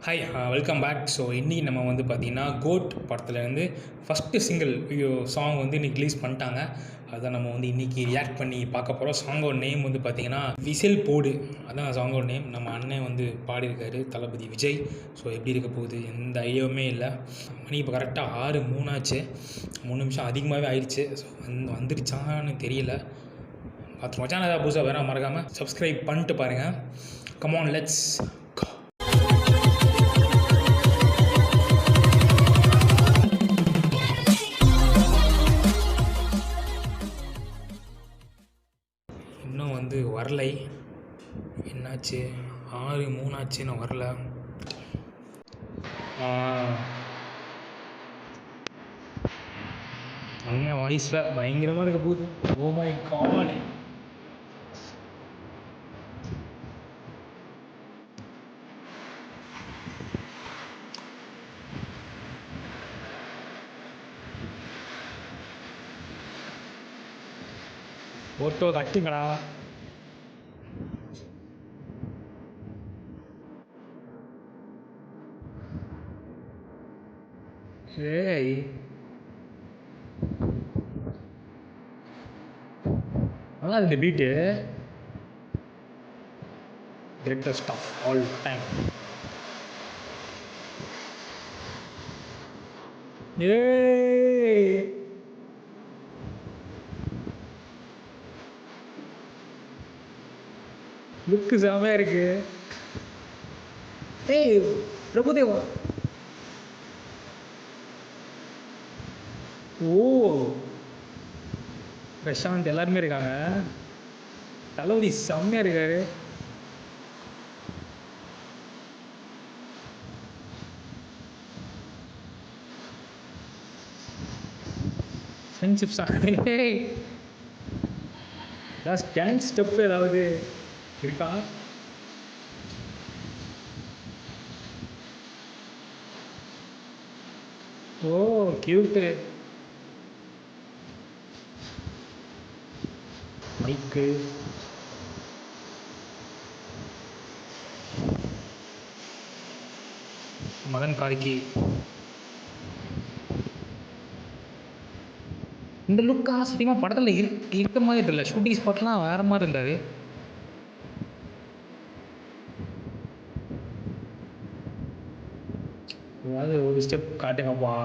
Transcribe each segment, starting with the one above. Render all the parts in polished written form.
Hi welcome back. So இன்றைக்கி நம்ம வந்து பார்த்திங்கன்னா கோட் படத்துலேருந்து ஃபஸ்ட்டு சிங்கிள் சாங் வந்து இன்றைக்கி ரிலீஸ் பண்ணிட்டாங்க. அதை நம்ம வந்து இன்றைக்கி ரியாக்ட் பண்ணி பார்க்க போகிறோம். சாங்கோட நேம் வந்து பார்த்திங்கன்னா விசில் போடு, அதான் சாங்கோட நேம். நம்ம அண்ணன் வந்து பாடியிருக்காரு, தளபதி விஜய். ஸோ எப்படி இருக்க போகுது எந்த ஐடியாவுமே இல்லை. மணி இப்போ கரெக்டாக 6:03 ஆச்சு. 3 நிமிஷம் அதிகமாகவே ஆயிடுச்சு. ஸோ வந்துருச்சான்னு தெரியல. பார்த்துருவோம். சேனல் ஏதாவது புதுசாக வேணால் மறக்காமல் சப்ஸ்கிரைப் பண்ணிட்டு பாருங்கள். Come on let's. இன்னும் வந்து வரலை. என்னாச்சு? 6:03 ஆச்சு, நான் வரல. அண்ணன் வாய்ஸில் பயங்கரமாக இருக்க போகுது. Oh my god. ஃபோட்டோ கட்டுங்கடா. ஏய், நல்லா இந்த beat. Greatest of all time. ஏய், லுக்கு செமையாக இருக்கு. ஏய் பிரபுதேவா. ஓ, பிரசாந்த் எல்லாருமே இருக்காங்க. தளபதி செம்மையாக இருக்காரு. Friendship song. டான்ஸ் ஸ்டெப் ஏதாவது இருக்கா? ஓ கியூட்டு. மைக்கு. மதன் கார்கி. இந்த லுக் சத்தியமாக படத்தில் இருக்க மாதிரி தெரியல. ஷூட்டிங் ஸ்பாட்லாம் வேறு மாதிரி இருந்தார். ஏதாவது ஒரு ஸ்டெப் காட்டுங்கப்பா.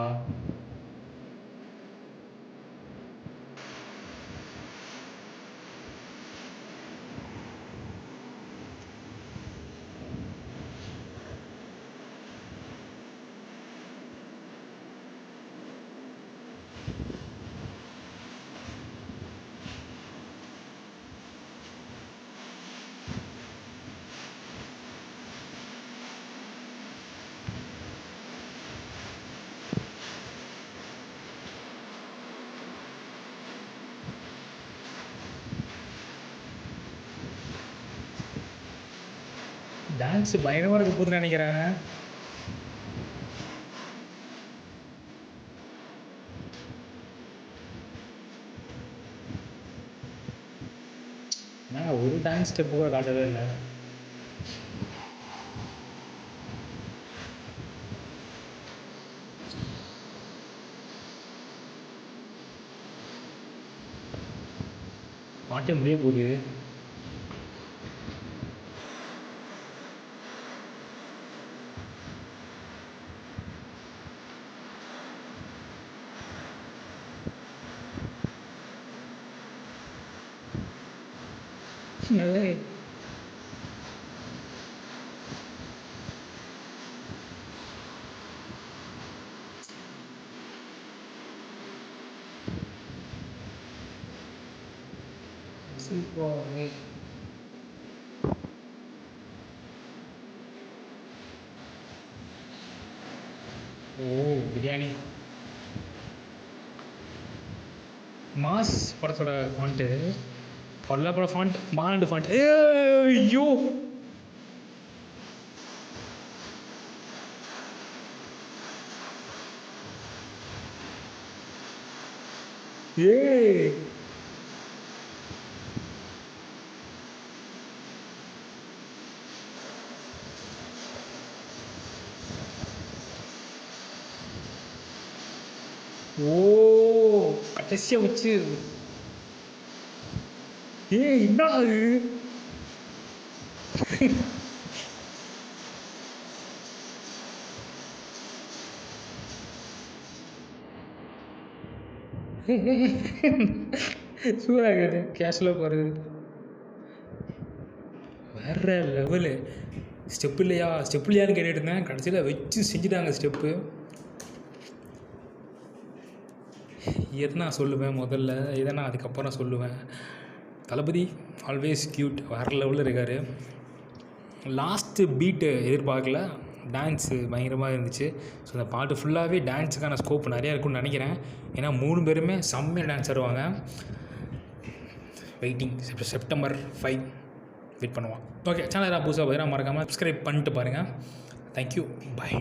டான்ஸ் பயங்கரமாக இருக்க போகுதுன்னு நினைக்கிறேன். நான் ஒரு டான்ஸ் ஸ்டெப்பு கூட காட்டவே இல்லை. பாட்டே முடிய போகுது. ஓ பிரியாணி. மாஸ் படத்தோட ஃபாண்ட்டு பல்ல பட ஃபாண்ட், மாண்டு ஃபாண்ட். ஐயோ, ஏய் ஓ கடைசியாக வச்சு என்ன அது சூடாக கேஷில் போகிறது வேற லெவலு. ஸ்டெப் இல்லையான்னு கேட்டுட்டு இருந்தேன். கடைசியில் வச்சு செஞ்சுட்டாங்க ஸ்டெப்பு. எதை நான் சொல்லுவேன் முதல்ல, இதை நான் அதுக்கப்புறம் சொல்லுவேன். தளபதி ஆல்வேஸ் க்யூட், வேறு லெவலில் இருக்கார். லாஸ்ட்டு பீட்டு எதிர்பார்க்கல, டான்ஸு பயங்கரமாக இருந்துச்சு. ஸோ அந்த பாட்டு ஃபுல்லாகவே டான்ஸுக்கான ஸ்கோப் நிறையா இருக்குன்னு நினைக்கிறேன். ஏன்னா 3 பேருமே செம்மையாக டான்ஸ் ஆடுவாங்க. வெயிட்டிங் செப்டம்பர் 5 வெயிட் பண்ணுவான். ஓகே, சேனல் புதுசாக பார்த்தீங்கன்னா மறக்காமல் சப்ஸ்கிரைப் பண்ணிட்டு பாருங்கள். தேங்க்யூ, பாய்.